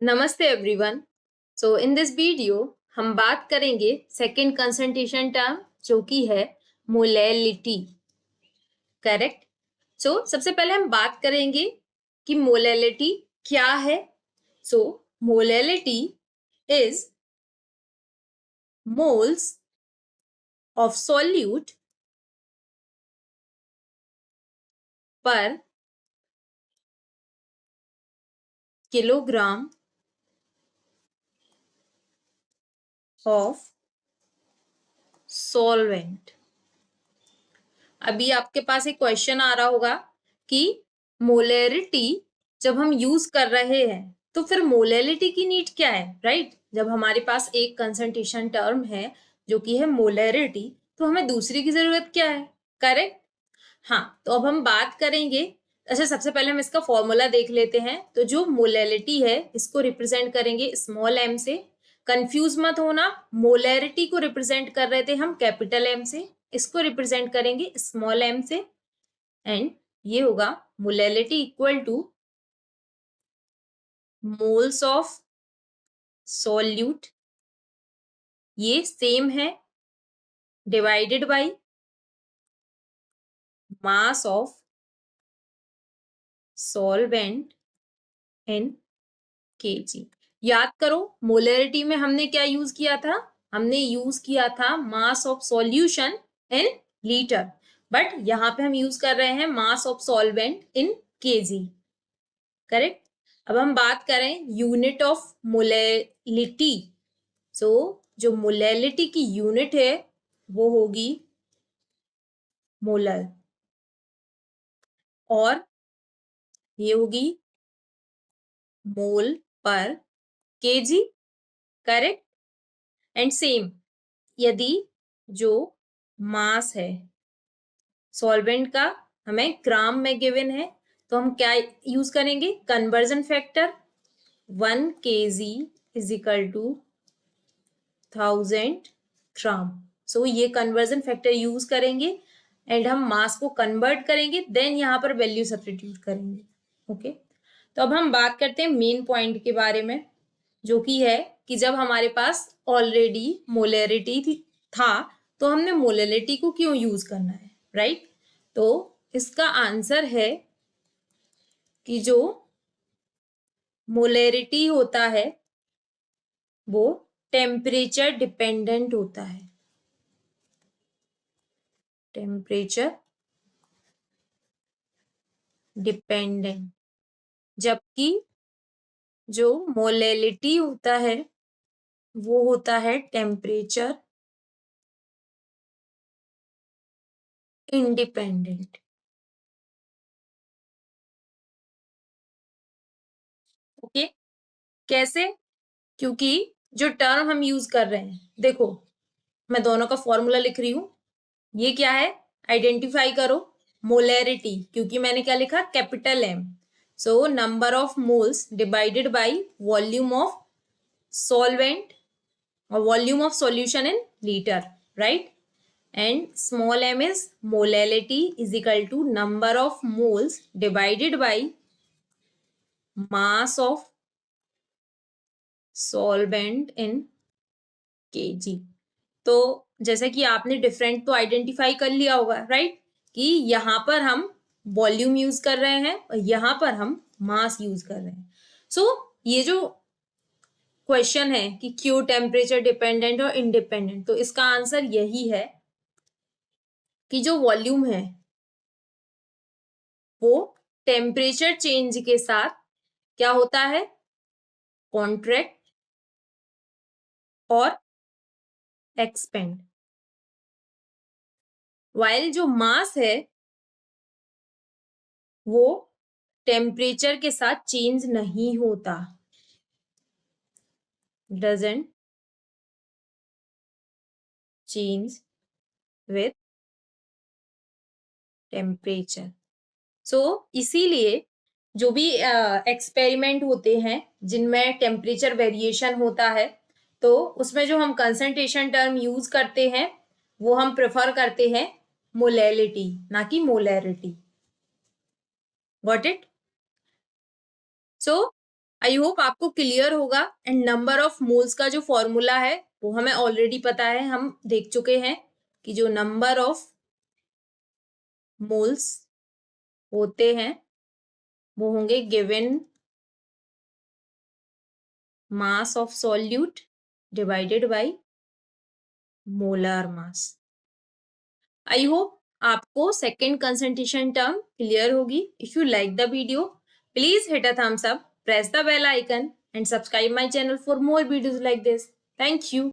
नमस्ते everyone. So in this video हम बात करेंगे सेकंड कंसंट्रेशन टर्म जो कि है मोलैलिटी। करेक्ट। सबसे पहले हम बात करेंगे कि मोलैलिटी क्या है। So molality is moles of solute per kilogram of solvent. अभी आपके पास एक क्वेश्चन आ रहा होगा कि मोलैरिटी जब हम यूज कर रहे हैं तो फिर मोलैलिटी की नीड क्या है, राइट? जब हमारे पास एक कंसंट्रेशन टर्म है जो कि है मोलैरिटी, तो हमें दूसरी की जरूरत क्या है? करेक्ट। हाँ, तो अब हम बात करेंगे। अच्छा, सबसे पहले हम इसका फॉर्मूला देख लेते हैं। तो जो मोलैलिटी है इसको रिप्रेजेंट करेंगे स्मॉल एम से। कंफ्यूज मत होना, मोलैरिटी को रिप्रेजेंट कर रहे थे हम कैपिटल एम से, इसको रिप्रेजेंट करेंगे स्मॉल एम से। एंड ये होगा molality equal two moles of solute, ये सेम है, divided by mass of solvent in KG. याद करो, मोलैरिटी में हमने क्या यूज किया था? हमने यूज किया था mass of solution in litre, but यहां पे हम यूज कर रहे हैं mass of solvent in KG. Correct. अब हम बात करें यूनिट ऑफ मोलैलिटी। सो जो मोलैलिटी की यूनिट है वो होगी मोलर, और ये होगी मोल पर केजी। करेक्ट। एंड सेम, यदि जो मास है सॉल्वेंट का हमें ग्राम में गिवन है तो हम क्या यूज करेंगे? Conversion factor 1 kg is equal to 1000 gram. So ये कन्वर्जन फैक्टर यूज करेंगे एंड हम मास को कन्वर्ट करेंगे, देन यहाँ पर वैल्यू सब्स्टिट्यूट करेंगे। ओके। तो अब हम बात करते हैं मेन पॉइंट के बारे में, जो कि है कि जब हमारे पास ऑलरेडी मोलैरिटी था तो हमने मोलैलिटी को क्यों यूज करना है, राइट? तो इसका आंसर है कि जो मोलैरिटी होता है वो टेम्परेचर डिपेंडेंट होता है। टेम्परेचर डिपेंडेंट, जबकि जो मोलैलिटी होता है वो होता है टेम्परेचर इंडिपेंडेंट। ओके। कैसे? क्योंकि जो टर्म हम यूज कर रहे हैं, देखो मैं दोनों का फॉर्मूला लिख रही हूं। ये क्या है? आइडेंटिफाई करो मोलैरिटी, क्योंकि मैंने क्या लिखा? Capital M. So number of moles divided by volume of solvent और volume of solution in litre, right? And small m is molality is equal to number of moles divided by mass of solvent in kg। तो जैसे कि आपने different तो identify कर लिया होगा, right? कि यहां पर हम वॉल्यूम यूज कर रहे हैं और यहां पर हम मास यूज कर रहे हैं। सो ये जो क्वेश्चन है कि क्यों टेम्परेचर डिपेंडेंट और इंडिपेंडेंट, तो इसका आंसर यही है कि जो वॉल्यूम है वो टेम्परेचर चेंज के साथ क्या होता है? कॉन्ट्रैक्ट और एक्सपेंड। वाइल जो मास है वो टेम्परेचर के साथ चेंज नहीं होता, डजंट चेंज विथ टेम्परेचर। सो इसीलिए जो भी एक्सपेरिमेंट होते हैं जिनमें टेम्परेचर वेरिएशन होता है, तो उसमें जो हम कंसंट्रेशन टर्म यूज करते हैं वो हम प्रेफर करते हैं मोलैलिटी, ना कि molarity. Got it? So I hope आपको क्लियर होगा। एंड नंबर ऑफ मोल्स का जो फॉर्मूला है वो हमें ऑलरेडी पता है, हम देख चुके हैं कि जो नंबर ऑफ मोल्स होते हैं वो होंगे given mass of solute divided by molar mass. I hope आपको सेकेंड कंसंट्रेशन टर्म क्लियर होगी। If you like the video please hit a thumbs up, press the bell icon and subscribe my channel for more videos like this. Thank you.